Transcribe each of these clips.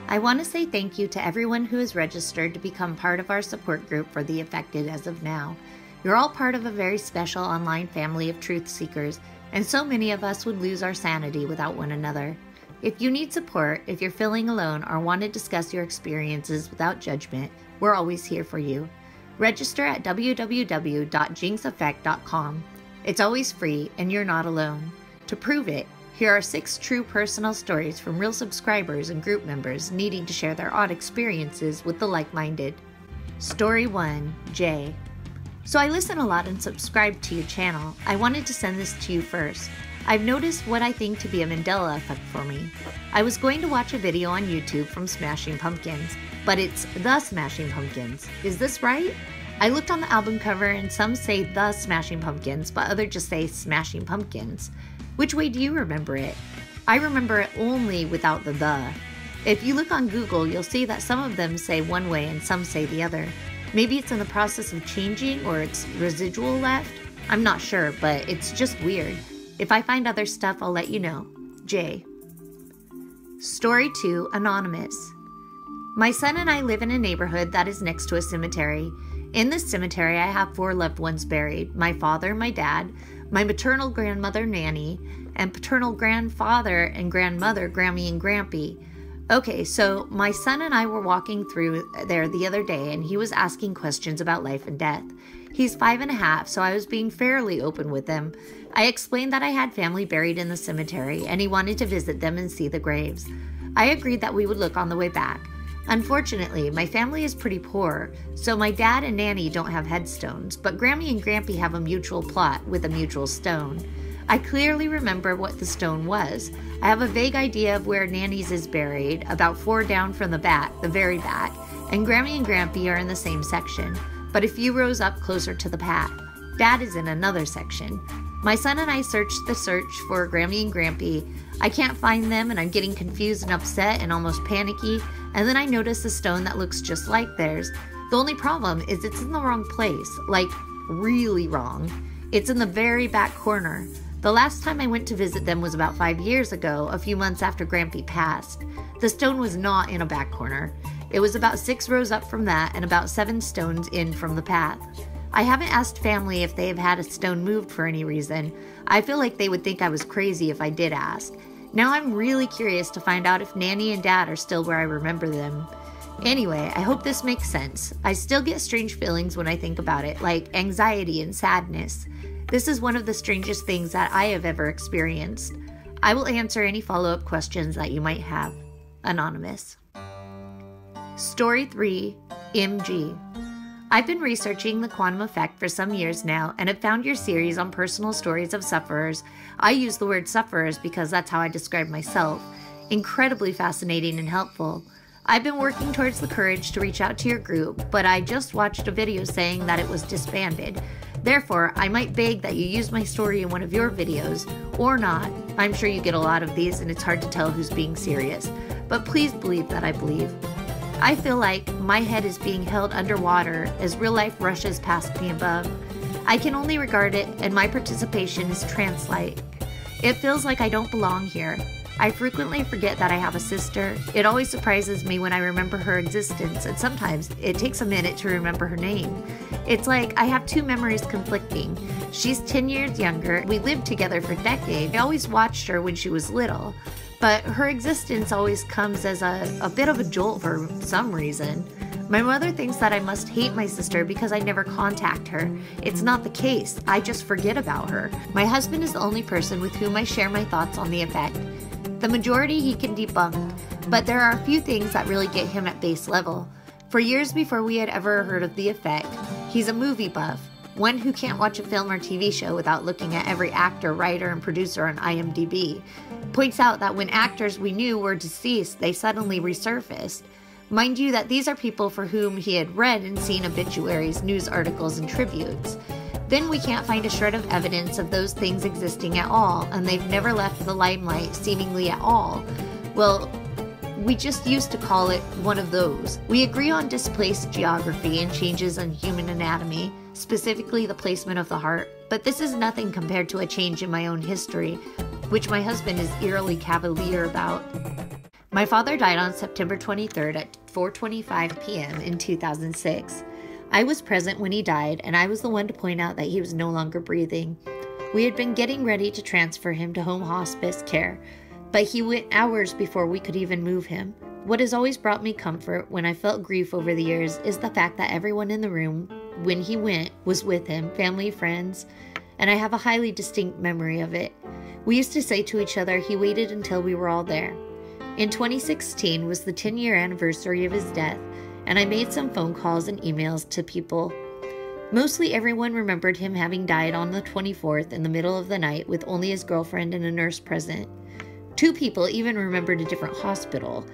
I want to say thank you to everyone who has registered to become part of our support group for the affected as of now. You're all part of a very special online family of truth seekers, and so many of us would lose our sanity without one another. If you need support, if you're feeling alone, or want to discuss your experiences without judgment, we're always here for you. Register at www.jynxeffect.com. It's always free, and you're not alone. To prove it, here are 6 true personal stories from real subscribers and group members needing to share their odd experiences with the like-minded. Story 1, Jay. So I listen a lot and subscribe to your channel. I wanted to send this to you first. I've noticed what I think to be a Mandela effect for me. I was going to watch a video on YouTube from Smashing Pumpkins, but it's The Smashing Pumpkins. Is this right? I looked on the album cover and some say The Smashing Pumpkins, but others just say Smashing Pumpkins. Which way do you remember it? I remember it only without the the. If you look on Google, you'll see that some of them say one way and some say the other. Maybe it's in the process of changing or it's residual left. I'm not sure, but it's just weird. If I find other stuff, I'll let you know. Jay. Story 2, Anonymous. My son and I live in a neighborhood that is next to a cemetery. In this cemetery, I have 4 loved ones buried. My father, my dad, my maternal grandmother, Nanny, and paternal grandfather and grandmother, Grammy and Grampy. Okay, so my son and I were walking through there the other day, and he was asking questions about life and death. He's 5.5, so I was being fairly open with him. I explained that I had family buried in the cemetery, and he wanted to visit them and see the graves. I agreed that we would look on the way back. Unfortunately, my family is pretty poor, so my dad and Nanny don't have headstones, but Grammy and Grampy have a mutual plot with a mutual stone. I clearly remember what the stone was. I have a vague idea of where Nanny's is buried, about 4 down from the back, the very back, and Grammy and Grampy are in the same section, but a few rows up closer to the path. Dad is in another section. My son and I searched the search for Grammy and Grampy. I can't find them, and I'm getting confused and upset and almost panicky, and then I notice a stone that looks just like theirs. The only problem is it's in the wrong place, like really wrong. It's in the very back corner. The last time I went to visit them was about 5 years ago, a few months after Grampy passed. The stone was not in a back corner. It was about 6 rows up from that and about 7 stones in from the path. I haven't asked family if they have had a stone moved for any reason. I feel like they would think I was crazy if I did ask. Now I'm really curious to find out if Nanny and Dad are still where I remember them. Anyway, I hope this makes sense. I still get strange feelings when I think about it, like anxiety and sadness. This is one of the strangest things that I have ever experienced. I will answer any follow-up questions that you might have. Anonymous. Story 3, MG. I've been researching the quantum effect for some years now and have found your series on personal stories of sufferers. I use the word sufferers because that's how I describe myself. Incredibly fascinating and helpful. I've been working towards the courage to reach out to your group, but I just watched a video saying that it was disbanded. Therefore, I might beg that you use my story in one of your videos, or not. I'm sure you get a lot of these and it's hard to tell who's being serious, but please believe that I believe. I feel like my head is being held underwater as real life rushes past me above. I can only regard it, and my participation is trance-like. It feels like I don't belong here. I frequently forget that I have a sister. It always surprises me when I remember her existence, and sometimes it takes a minute to remember her name. It's like I have 2 memories conflicting. She's 10 years younger. We lived together for decades. I always watched her when she was little. But her existence always comes as a bit of a jolt for some reason. My mother thinks that I must hate my sister because I never contact her. It's not the case. I just forget about her. My husband is the only person with whom I share my thoughts on the effect. The majority he can debunk, but there are a few things that really get him at base level. For years before we had ever heard of the effect, he's a movie buff. One who can't watch a film or TV show without looking at every actor, writer, and producer on IMDb. Points out that when actors we knew were deceased, they suddenly resurfaced. Mind you that these are people for whom he had read and seen obituaries, news articles, and tributes. Then we can't find a shred of evidence of those things existing at all, and they've never left the limelight seemingly at all. Well, we just used to call it one of those. We agree on displaced geography and changes in human anatomy, specifically the placement of the heart, but this is nothing compared to a change in my own history, which my husband is eerily cavalier about. My father died on September 23rd at 4:25 p.m. in 2006. I was present when he died, and I was the one to point out that he was no longer breathing. We had been getting ready to transfer him to home hospice care, but he went hours before we could even move him. What has always brought me comfort when I felt grief over the years is the fact that everyone in the room, when he went, was with him, family, friends, and I have a highly distinct memory of it. We used to say to each other, he waited until we were all there. In 2016 was the 10-year anniversary of his death, and I made some phone calls and emails to people. Mostly everyone remembered him having died on the 24th in the middle of the night with only his girlfriend and a nurse present. 2 people even remembered a different hospital.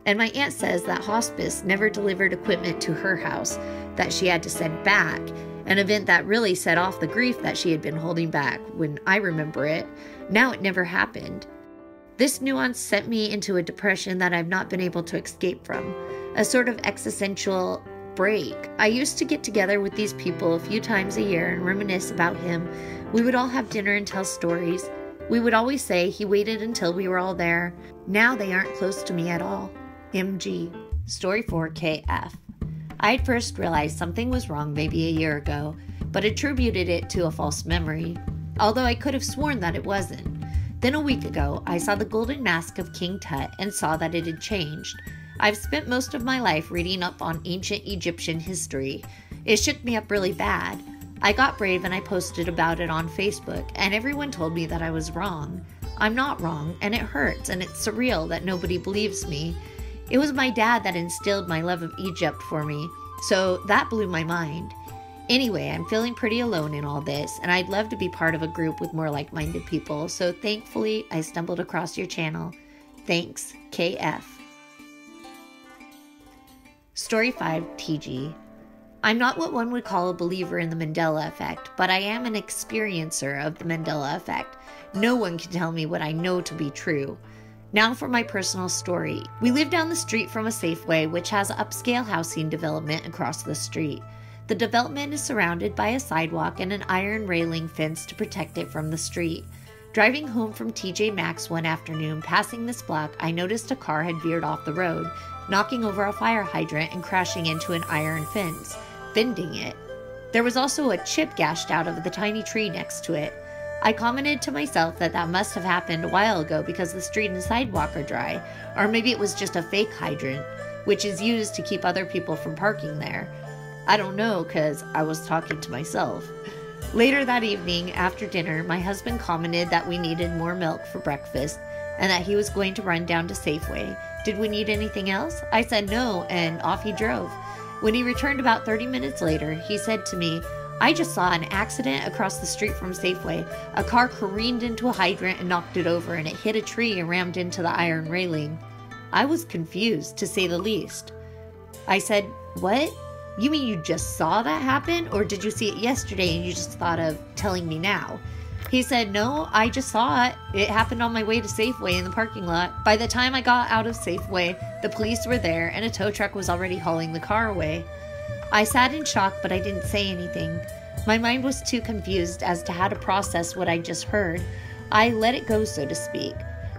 And my aunt says that hospice never delivered equipment to her house that she had to send back, an event that really set off the grief that she had been holding back when I remember it. Now it never happened. This nuance sent me into a depression that I've not been able to escape from, a sort of existential break. I used to get together with these people a few times a year and reminisce about him. We would all have dinner and tell stories. We would always say he waited until we were all there. Now they aren't close to me at all. MG. Story 4KF. I had first realized something was wrong maybe a year ago, but attributed it to a false memory, although I could have sworn that it wasn't. Then a week ago, I saw the golden mask of King Tut and saw that it had changed. I've spent most of my life reading up on ancient Egyptian history. It shook me up really bad. I got brave and I posted about it on Facebook, and everyone told me that I was wrong. I'm not wrong, and it hurts, and it's surreal that nobody believes me. It was my dad that instilled my love of Egypt for me, so that blew my mind. Anyway, I'm feeling pretty alone in all this, and I'd love to be part of a group with more like-minded people, so thankfully I stumbled across your channel. Thanks, KF. Story 5, TG. I'm not what one would call a believer in the Mandela effect, but I am an experiencer of the Mandela effect. No one can tell me what I know to be true. Now for my personal story. We live down the street from a Safeway, which has upscale housing development across the street. The development is surrounded by a sidewalk and an iron railing fence to protect it from the street. Driving home from TJ Maxx one afternoon, passing this block, I noticed a car had veered off the road, knocking over a fire hydrant and crashing into an iron fence, bending it. There was also a chip gashed out of the tiny tree next to it. I commented to myself that must have happened a while ago because the street and sidewalk are dry, or maybe it was just a fake hydrant, which is used to keep other people from parking there. I don't know, because I was talking to myself. Later that evening, after dinner, my husband commented that we needed more milk for breakfast and that he was going to run down to Safeway. Did we need anything else? I said no, and off he drove. When he returned about 30 minutes later, he said to me, I just saw an accident across the street from Safeway. A car careened into a hydrant and knocked it over, and it hit a tree and rammed into the iron railing. I was confused, to say the least. I said, what? You mean you just saw that happen, or did you see it yesterday and you just thought of telling me now? He said, no, I just saw it. It happened on my way to Safeway in the parking lot. By the time I got out of Safeway, the police were there and a tow truck was already hauling the car away. I sat in shock, but I didn't say anything. My mind was too confused as to how to process what I just heard. I let it go, so to speak.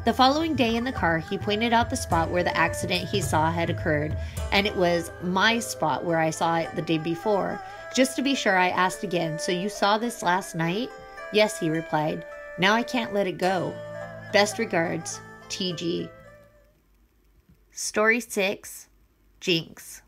The following day in the car, he pointed out the spot where the accident he saw had occurred, and it was my spot where I saw it the day before. Just to be sure, I asked again, so you saw this last night? Yes, he replied. Now I can't let it go. Best regards, TG. Story 6, Jinx.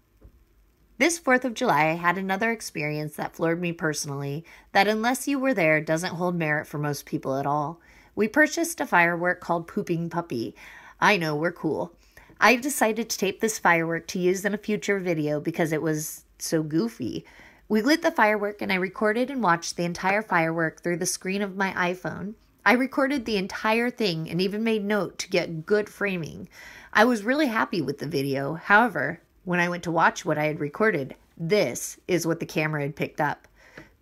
This 4th of July, I had another experience that floored me personally, that unless you were there doesn't hold merit for most people at all. We purchased a firework called Pooping Puppy. I know, we're cool. I decided to tape this firework to use in a future video because it was so goofy. We lit the firework and I recorded and watched the entire firework through the screen of my iPhone. I recorded the entire thing and even made note to get good framing. I was really happy with the video. However, when I went to watch what I had recorded, this is what the camera had picked up.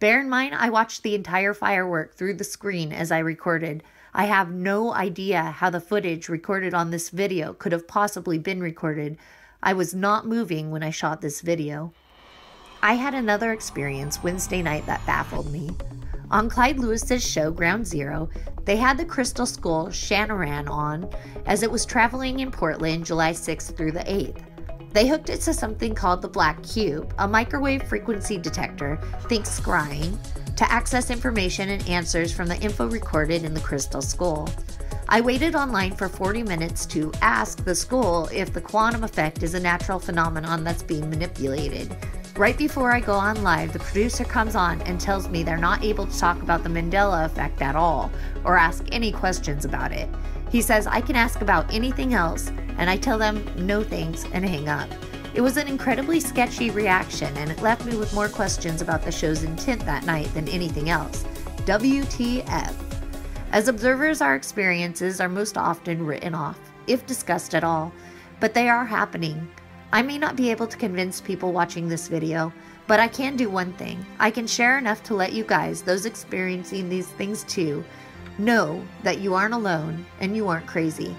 Bear in mind, I watched the entire firework through the screen as I recorded. I have no idea how the footage recorded on this video could have possibly been recorded. I was not moving when I shot this video. I had another experience Wednesday night that baffled me. On Clyde Lewis's show Ground Zero, they had the crystal skull Shanaran on as it was traveling in Portland July 6th through the 8th. They hooked it to something called the Black Cube, a microwave frequency detector, think scrying, to access information and answers from the info recorded in the crystal skull. I waited online for 40 minutes to ask the skull if the quantum effect is a natural phenomenon that's being manipulated. Right before I go on live, the producer comes on and tells me they're not able to talk about the Mandela effect at all or ask any questions about it. He says I can ask about anything else, and I tell them no thanks and hang up. It was an incredibly sketchy reaction, and it left me with more questions about the show's intent that night than anything else. WTF. As observers, our experiences are most often written off, if discussed at all, but they are happening. I may not be able to convince people watching this video, but I can do one thing. I can share enough to let you guys, those experiencing these things too, know that you aren't alone and you aren't crazy.